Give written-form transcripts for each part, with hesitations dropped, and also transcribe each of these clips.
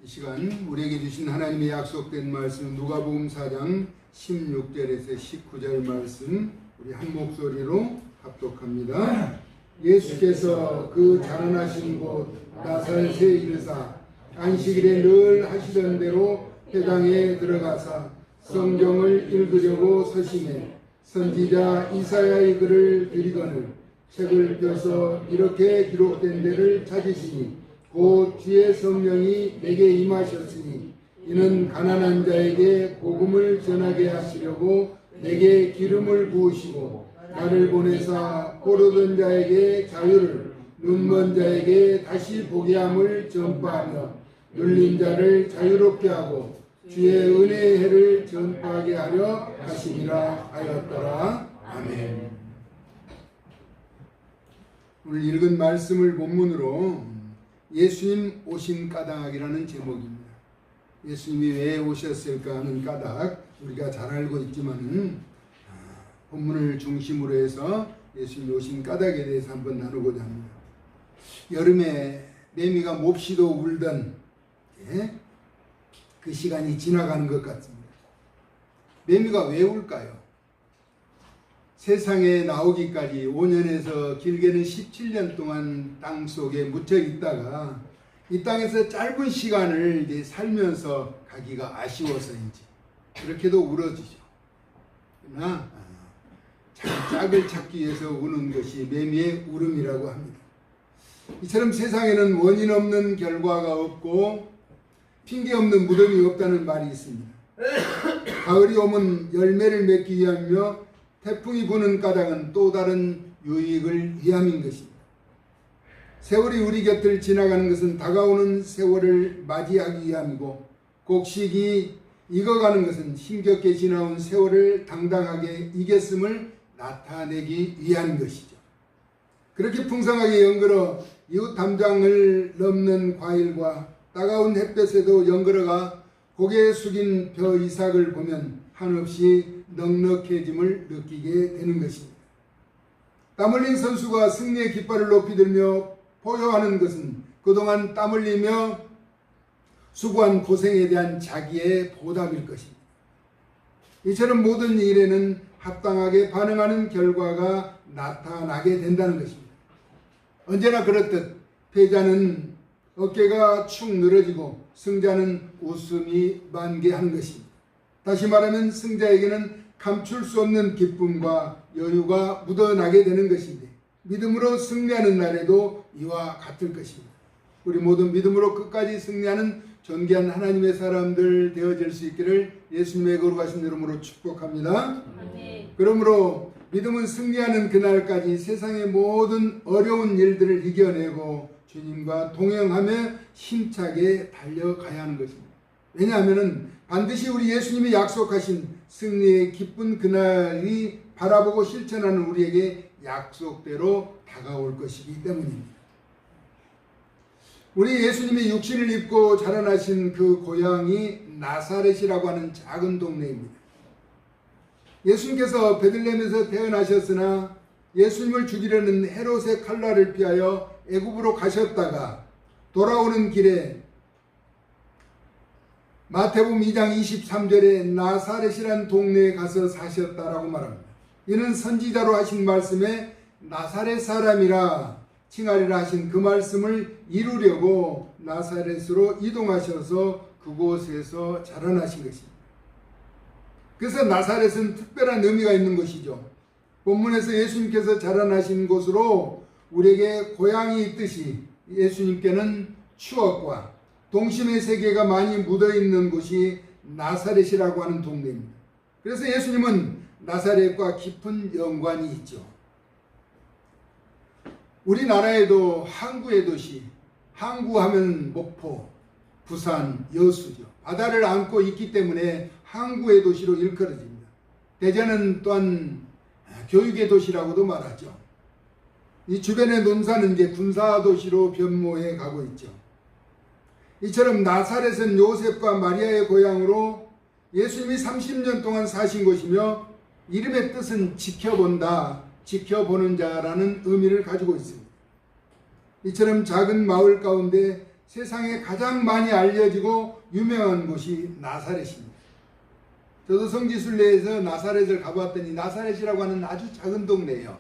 이 시간 우리에게 주신 하나님의 약속된 말씀 누가복음 4장 16절에서 19절 말씀 우리 한 목소리로 합독합니다. 예수께서 그 자라나신 곳 나사렛에 이르사 안식일에 늘 하시던 대로 회당에 들어가사 성경을 읽으려고 서심해 선지자 이사야의 글을 들이거늘 책을 펴서 이렇게 기록된 데를 찾으시니 곧 주의 성령이 내게 임하셨으니 이는 가난한 자에게 복음을 전하게 하시려고 내게 기름을 부으시고 나를 보내사 포로된 자에게 자유를 눈먼 자에게 다시 보게 함을 전파하며 눌린 자를 자유롭게 하고 주의 은혜의 해를 전파하게 하려 하시니라 하였더라. 아멘. 오늘 읽은 말씀을 본문으로 예수님 오신 까닭이라는 제목입니다. 예수님이 왜 오셨을까 하는 까닭 우리가 잘 알고 있지만은 본문을 중심으로 해서 예수님이 오신 까닭에 대해서 한번 나누고자 합니다. 여름에 매미가 몹시도 울던 그 시간이 지나가는 것 같습니다. 매미가 왜 울까요? 세상에 나오기까지 5년에서 길게는 17년 동안 땅 속에 묻혀 있다가 이 땅에서 짧은 시간을 이제 살면서 가기가 아쉬워서인지 그렇게도 울어지죠. 그러나 짝을 찾기 위해서 우는 것이 매미의 울음이라고 합니다. 이처럼 세상에는 원인 없는 결과가 없고 핑계 없는 무덤이 없다는 말이 있습니다. 가을이 오면 열매를 맺기 위하며 태풍이 부는 까닭은 또 다른 유익을 위함인 것입니다. 세월이 우리 곁을 지나가는 것은 다가오는 세월을 맞이하기 위함이고 곡식이 익어가는 것은 힘겹게 지나온 세월을 당당하게 이겼음을 나타내기 위한 것이죠. 그렇게 풍성하게 연걸어 이웃 담장을 넘는 과일과 따가운 햇볕에도 연걸어가 고개 숙인 벼 이삭을 보면 한없이 넉넉해짐을 느끼게 되는 것입니다. 땀 흘린 선수가 승리의 깃발을 높이 들며 포효하는 것은 그동안 땀 흘리며 수고한 고생에 대한 자기의 보답일 것입니다. 이처럼 모든 일에는 합당하게 반응하는 결과가 나타나게 된다는 것입니다. 언제나 그렇듯 패자는 어깨가 축 늘어지고 승자는 웃음이 만개하는 것입니다. 다시 말하면 승자에게는 감출 수 없는 기쁨과 여유가 묻어나게 되는 것인데 믿음으로 승리하는 날에도 이와 같을 것입니다. 우리 모두 믿음으로 끝까지 승리하는 존귀한 하나님의 사람들 되어질 수 있기를 예수님의 거룩하신 이름으로 축복합니다. 아멘. 그러므로 믿음은 승리하는 그날까지 세상의 모든 어려운 일들을 이겨내고 주님과 동행하며 힘차게 달려가야 하는 것입니다. 왜냐하면 반드시 우리 예수님이 약속하신 승리의 기쁜 그날이 바라보고 실천하는 우리에게 약속대로 다가올 것이기 때문입니다. 우리 예수님이 육신을 입고 자라나신 그 고향이 나사렛이라고 하는 작은 동네입니다. 예수님께서 베들레헴에서 태어나셨으나 예수님을 죽이려는 헤롯의 칼날을 피하여 애굽으로 가셨다가 돌아오는 길에 마태복음 2장 23절에 나사렛이라는 동네에 가서 사셨다라고 말합니다. 이는 선지자로 하신 말씀에 나사렛 사람이라 칭하리라 하신 그 말씀을 이루려고 나사렛으로 이동하셔서 그곳에서 자라나신 것입니다. 그래서 나사렛은 특별한 의미가 있는 것이죠. 본문에서 예수님께서 자라나신 곳으로 우리에게 고향이 있듯이 예수님께는 추억과 동심의 세계가 많이 묻어있는 곳이 나사렛이라고 하는 동네입니다. 그래서 예수님은 나사렛과 깊은 연관이 있죠. 우리나라에도 항구의 도시, 항구하면 목포, 부산, 여수죠. 바다를 안고 있기 때문에 항구의 도시로 일컬어집니다. 대전은 또한 교육의 도시라고도 말하죠. 이 주변의 논산은 이제 군사 도시로 변모해 가고 있죠. 이처럼 나사렛은 요셉과 마리아의 고향으로 예수님이 30년 동안 사신 곳이며 이름의 뜻은 지켜본다, 지켜보는 자라는 의미를 가지고 있습니다. 이처럼 작은 마을 가운데 세상에 가장 많이 알려지고 유명한 곳이 나사렛입니다. 저도 성지순례에서 나사렛을 가봤더니 나사렛이라고 하는 아주 작은 동네예요.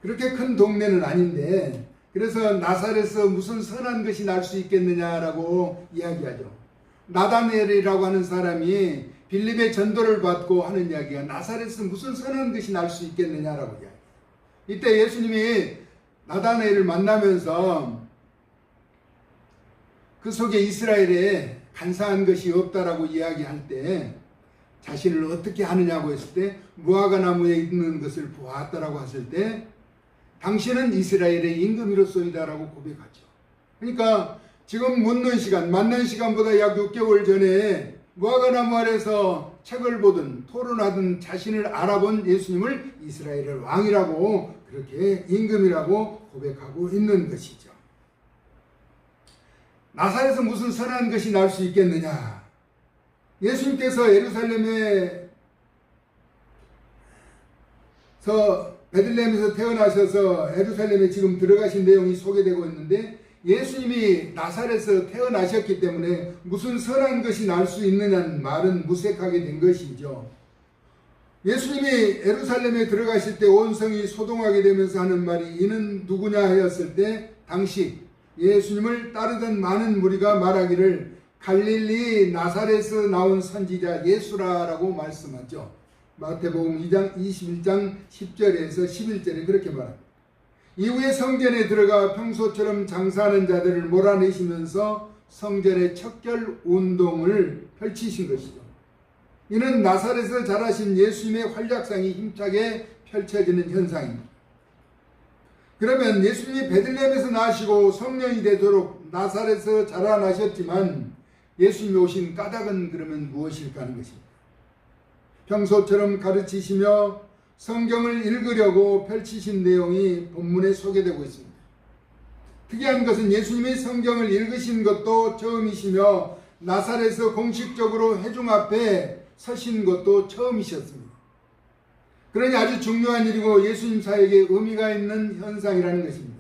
그렇게 큰 동네는 아닌데, 그래서 나사렛에서 무슨 선한 것이 날 수 있겠느냐라고 이야기하죠. 나다넬이라고 하는 사람이 빌립의 전도를 받고 하는 이야기가 나사렛에서 무슨 선한 것이 날 수 있겠느냐라고 이야기해요. 이때 예수님이 나다넬을 만나면서 그 속에 이스라엘에 간사한 것이 없다라고 이야기할 때 자신을 어떻게 하느냐고 했을 때 무화과 나무에 있는 것을 보았다라고 했을 때 당신은 이스라엘의 임금이로소이다라고 고백하죠. 그러니까 지금 묻는 시간, 만난 시간보다 약 6개월 전에 무화과 나무 아래서 책을 보든 토론하든 자신을 알아본 예수님을 이스라엘의 왕이라고, 그렇게 임금이라고 고백하고 있는 것이죠. 나사렛에서 무슨 선한 것이 날 수 있겠느냐? 예수님께서 예루살렘에서 베들레헴에서 태어나셔서 예루살렘에 지금 들어가신 내용이 소개되고 있는데, 예수님이 나사렛에서 태어나셨기 때문에 무슨 선한 것이 날 수 있느냐는 말은 무색하게 된 것이죠. 예수님이 예루살렘에 들어가실 때 온 성이 소동하게 되면서 하는 말이 이는 누구냐 하였을 때 당시 예수님을 따르던 많은 무리가 말하기를 갈릴리 나사렛에서 나온 선지자 예수라라고 말씀하죠. 마태복음 2장 21장 10절에서 11절에 그렇게 말합니다. 이후에 성전에 들어가 평소처럼 장사하는 자들을 몰아내시면서 성전의 척결 운동을 펼치신 것이죠. 이는 나사렛에서 자라신 예수님의 활약상이 힘차게 펼쳐지는 현상입니다. 그러면 예수님이 베들레헴에서 나시고 성령이 되도록 나사렛에서 자라나셨지만 예수님이 오신 까닭은 그러면 무엇일까 하는 것입니다. 평소처럼 가르치시며 성경을 읽으려고 펼치신 내용이 본문에 소개되고 있습니다. 특이한 것은 예수님이 성경을 읽으신 것도 처음이시며 나사렛에서 공식적으로 회중 앞에 서신 것도 처음이셨습니다. 그러니 아주 중요한 일이고 예수님 사역에 의미가 있는 현상이라는 것입니다.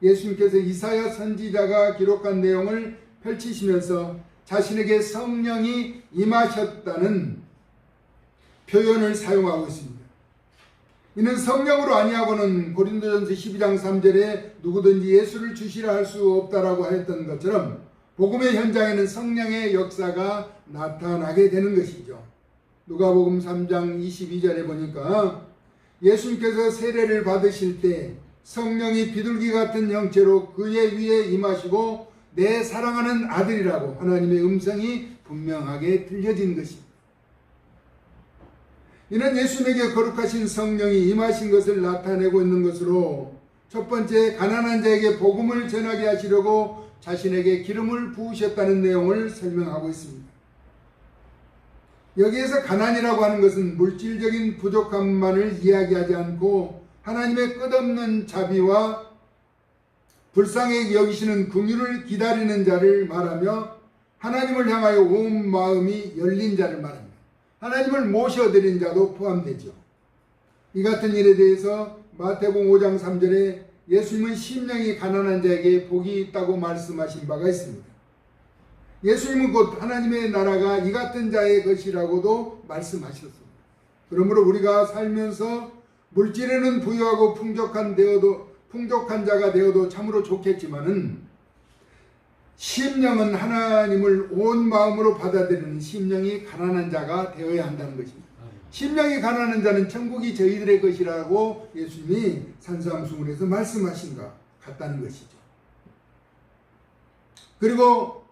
예수님께서 이사야 선지자가 기록한 내용을 펼치시면서 자신에게 성령이 임하셨다는 표현을 사용하고 있습니다. 이는 성령으로 아니하고는 고린도전서 12장 3절에 누구든지 예수를 주시라 할 수 없다라고 하였던 것처럼 복음의 현장에는 성령의 역사가 나타나게 되는 것이죠. 누가복음 3장 22절에 보니까 예수님께서 세례를 받으실 때 성령이 비둘기 같은 형체로 그의 위에 임하시고 내 사랑하는 아들이라고 하나님의 음성이 분명하게 들려진 것입니다. 이는 예수님에게 거룩하신 성령이 임하신 것을 나타내고 있는 것으로 첫 번째 가난한 자에게 복음을 전하게 하시려고 자신에게 기름을 부으셨다는 내용을 설명하고 있습니다. 여기에서 가난이라고 하는 것은 물질적인 부족함만을 이야기하지 않고 하나님의 끝없는 자비와 불쌍히 여기시는 긍휼을 기다리는 자를 말하며 하나님을 향하여 온 마음이 열린 자를 말합니다. 하나님을 모셔드린 자도 포함되죠. 이 같은 일에 대해서 마태복음 5장 3절에 예수님은 심령이 가난한 자에게 복이 있다고 말씀하신 바가 있습니다. 예수님은 곧 하나님의 나라가 이 같은 자의 것이라고도 말씀하셨습니다. 그러므로 우리가 살면서 물질에는 부유하고 풍족한 자가 되어도 참으로 좋겠지만은 심령은 하나님을 온 마음으로 받아들이는 심령이 가난한 자가 되어야 한다는 것입니다. 심령이 가난한 자는 천국이 저희들의 것이라고 예수님이 산상수훈에서 말씀하신 것 같다는 것이죠. 그리고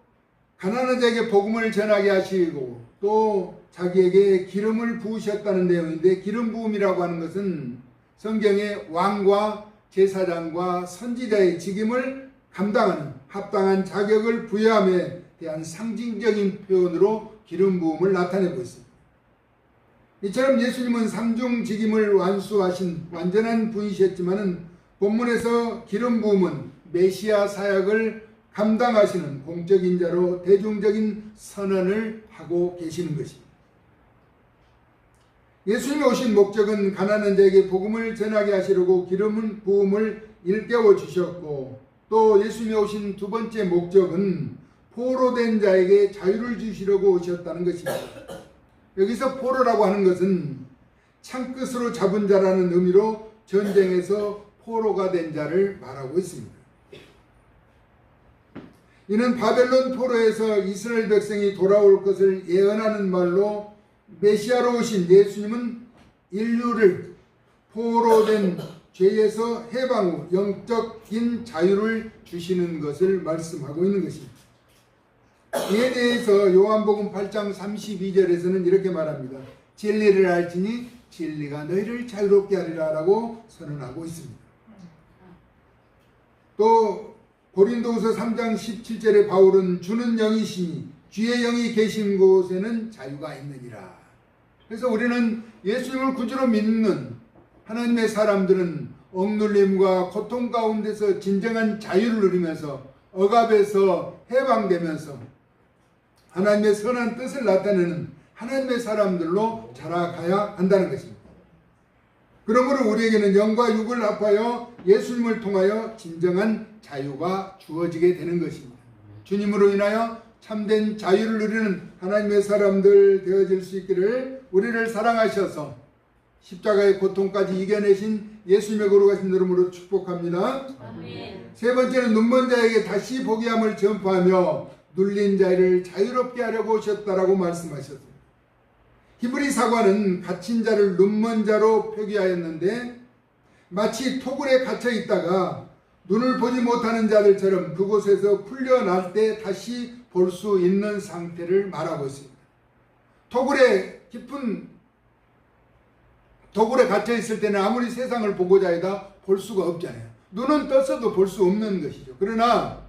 가난한 자에게 복음을 전하게 하시고 또 자기에게 기름을 부으셨다는 내용인데, 기름 부음이라고 하는 것은 성경에 왕과 제사장과 선지자의 직임을 감당하는 합당한 자격을 부여함에 대한 상징적인 표현으로 기름 부음을 나타내고 있습니다. 이처럼 예수님은 삼중직임을 완수하신 완전한 분이셨지만은 본문에서 기름 부음은 메시아 사역을 감당하시는 공적인 자로 대중적인 선언을 하고 계시는 것입니다. 예수님이 오신 목적은 가난한 자에게 복음을 전하게 하시려고 기름 부음을 일깨워 주셨고, 또 예수님이 오신 두 번째 목적은 포로된 자에게 자유를 주시려고 오셨다는 것입니다. 여기서 포로라고 하는 것은 창끝으로 잡은 자라는 의미로 전쟁에서 포로가 된 자를 말하고 있습니다. 이는 바벨론 포로에서 이스라엘 백성이 돌아올 것을 예언하는 말로 메시아로 오신 예수님은 인류를 포로된 죄에서 해방 후 영적인 자유를 주시는 것을 말씀하고 있는 것입니다. 이에 대해서 요한복음 8장 32절에서는 이렇게 말합니다. 진리를 알지니 진리가 너희를 자유롭게 하리라 라고 선언하고 있습니다. 또 고린도후서 3장 17절에 바울은 주는 영이시니 주의 영이 계신 곳에는 자유가 있느니라. 그래서 우리는 예수님을 구주로 믿는 하나님의 사람들은 억눌림과 고통 가운데서 진정한 자유를 누리면서 억압에서 해방되면서 하나님의 선한 뜻을 나타내는 하나님의 사람들로 자라가야 한다는 것입니다. 그러므로 우리에게는 영과 육을 합하여 예수님을 통하여 진정한 자유가 주어지게 되는 것입니다. 주님으로 인하여 참된 자유를 누리는 하나님의 사람들 되어질 수 있기를 우리를 사랑하셔서 십자가의 고통까지 이겨내신 예수님의 거룩하신 이름으로 축복합니다. 아멘. 세 번째는 눈먼 자에게 다시 보게 함을 전파하며 눌린 자를 자유롭게 하려고 오셨다라고 말씀하셨습니다. 히브리 사관은 갇힌 자를 눈먼 자로 표기하였는데 마치 토굴에 갇혀 있다가 눈을 보지 못하는 자들처럼 그곳에서 풀려날 때 다시 볼 수 있는 상태를 말하고 있습니다. 토굴에 갇혀 있을 때는 아무리 세상을 보고자 해도 볼 수가 없잖아요. 눈은 떴어도 볼 수 없는 것이죠. 그러나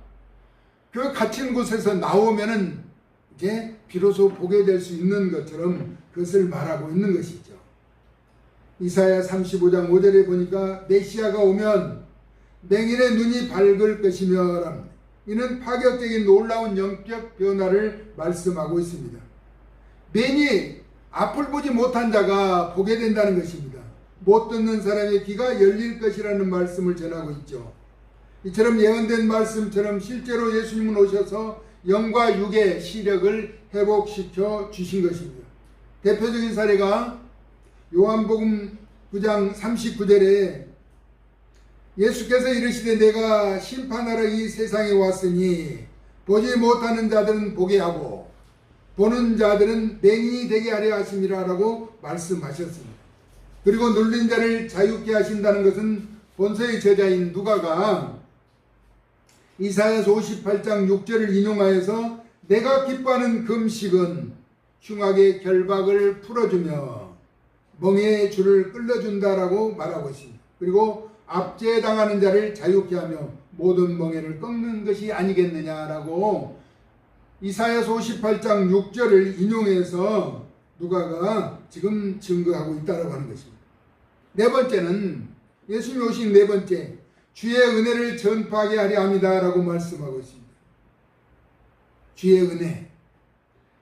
그 갇힌 곳에서 나오면은 이제 비로소 보게 될 수 있는 것처럼 그것을 말하고 있는 것이죠. 이사야 35장 5절에 보니까 메시아가 오면 맹인의 눈이 밝을 것이며 이는 파격적인 놀라운 영적 변화를 말씀하고 있습니다. 맨이 앞을 보지 못한 자가 보게 된다는 것입니다. 못 듣는 사람의 귀가 열릴 것이라는 말씀을 전하고 있죠. 이처럼 예언된 말씀처럼 실제로 예수님은 오셔서 영과 육의 시력을 회복시켜 주신 것입니다. 대표적인 사례가 요한복음 9장 39절에 예수께서 이르시되 내가 심판하러 이 세상에 왔으니 보지 못하는 자들은 보게 하고 보는 자들은 맹인이 되게 하려 하심이라 라고 말씀하셨습니다. 그리고 눌린 자를 자유케 하신다는 것은 본서의 저자인 누가가 이사야서 58장 6절을 인용하여서 내가 기뻐하는 금식은 흉악의 결박을 풀어주며 멍에의 줄을 끌어준다라고 말하고 있습니다. 그리고 압제당하는 자를 자유케 하며 모든 멍에를 꺾는 것이 아니겠느냐라고 이사야서 58장 6절을 인용해서 누가가 지금 증거하고 있다고 하는 것입니다. 네 번째는 예수님이 오신 네 번째 주의 은혜를 전파하게 하려 합니다라고 말씀하고 있습니다. 주의 은혜.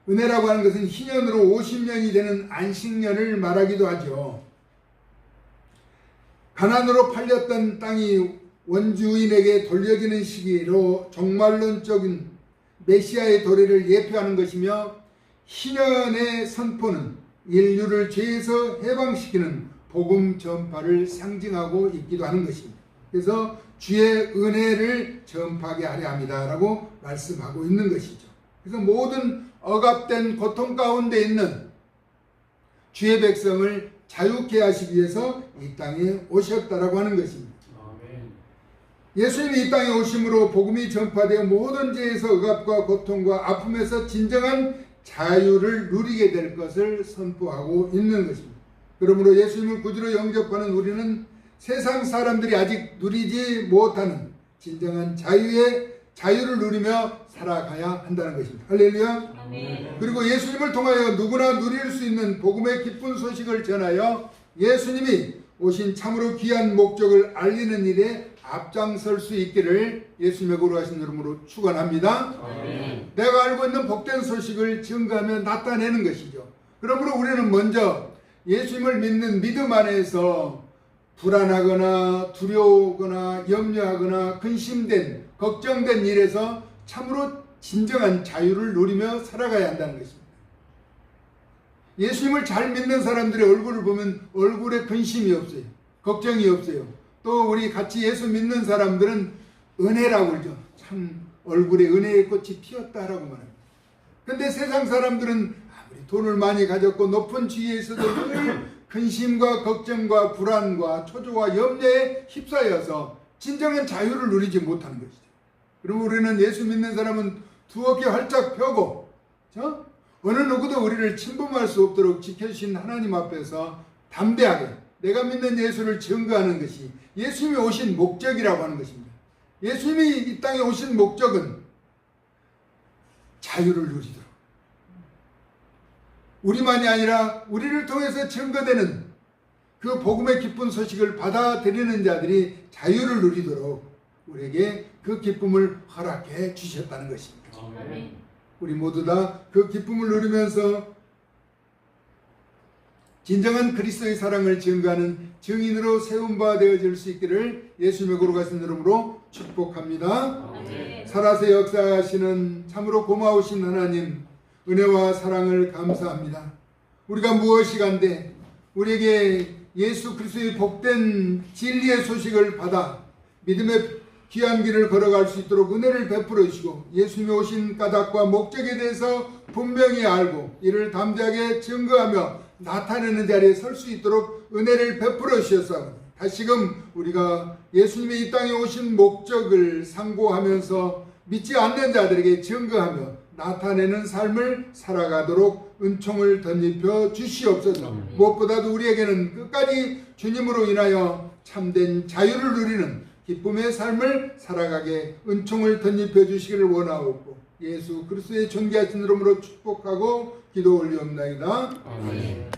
은혜라고 하는 것은 희년으로 50년이 되는 안식년을 말하기도 하죠. 가난으로 팔렸던 땅이 원주인에게 돌려지는 시기로 종말론적인 메시아의 도래를 예표하는 것이며 희년의 선포는 인류를 죄에서 해방시키는 복음 전파를 상징하고 있기도 하는 것입니다. 그래서 주의 은혜를 전파하게 하려 합니다라고 말씀하고 있는 것이죠. 그래서 모든 억압된 고통 가운데 있는 주의 백성을 자유케 하시기 위해서 이 땅에 오셨다라고 하는 것입니다. 예수님이 이 땅에 오심으로 복음이 전파되어 모든 죄에서 억압과 고통과 아픔에서 진정한 자유를 누리게 될 것을 선포하고 있는 것입니다. 그러므로 예수님을 구주로 영접하는 우리는 세상 사람들이 아직 누리지 못하는 진정한 자유를 누리며 살아가야 한다는 것입니다. 할렐루야. 아멘. 그리고 예수님을 통하여 누구나 누릴 수 있는 복음의 기쁜 소식을 전하여 예수님이 오신 참으로 귀한 목적을 알리는 일에 앞장설 수 있기를 예수님의 거룩하신 이름으로 축원합니다. 아멘. 내가 알고 있는 복된 소식을 증거하며 나타내는 것이죠. 그러므로 우리는 먼저 예수님을 믿는 믿음 안에서 불안하거나 두려워하거나 염려하거나 근심된 걱정된 일에서 참으로 진정한 자유를 누리며 살아가야 한다는 것입니다. 예수님을 잘 믿는 사람들의 얼굴을 보면 얼굴에 근심이 없어요. 걱정이 없어요. 또 우리 같이 예수 믿는 사람들은 은혜라고 그러죠. 참 얼굴에 은혜의 꽃이 피었다라고 말합니다. 근데 세상 사람들은 아무리 돈을 많이 가졌고 높은 지위에 있어도 늘 근심과 걱정과 불안과 초조와 염려에 휩싸여서 진정한 자유를 누리지 못하는 것이죠. 그럼 우리는 예수 믿는 사람은 두 어깨 활짝 펴고 어느 누구도 우리를 침범할 수 없도록 지켜주신 하나님 앞에서 담대하게 내가 믿는 예수를 증거하는 것이 예수님이 오신 목적이라고 하는 것입니다. 예수님이 이 땅에 오신 목적은 자유를 누리도록, 우리만이 아니라 우리를 통해서 증거되는 그 복음의 기쁜 소식을 받아들이는 자들이 자유를 누리도록 우리에게 그 기쁨을 허락해 주셨다는 것입니다. 아멘. 우리 모두 다 그 기쁨을 누리면서 진정한 그리스도의 사랑을 증거하는 증인으로 세운 바 되어질 수 있기를 예수님의 거룩하신 이름으로 축복합니다. 아멘. 살아서 역사하시는 참으로 고마우신 하나님, 은혜와 사랑을 감사합니다. 우리가 무엇이간데 우리에게 예수 그리스도의 복된 진리의 소식을 받아 믿음의 귀한 길을 걸어갈 수 있도록 은혜를 베풀어 주시고 예수님이 오신 까닭과 목적에 대해서 분명히 알고 이를 담대하게 증거하며 나타내는 자리에 설 수 있도록 은혜를 베풀어 주셔서 다시금 우리가 예수님이 이 땅에 오신 목적을 상고하면서 믿지 않는 자들에게 증거하며 나타내는 삶을 살아가도록 은총을 덧입혀 주시옵소서. 무엇보다도 우리에게는 끝까지 주님으로 인하여 참된 자유를 누리는 기쁨의 삶을 살아가게 은총을 덧입혀 주시기를 원하옵고 예수 그리스도의 존귀하신 이름으로 축복하고 기도 올리옵나이다. 아멘.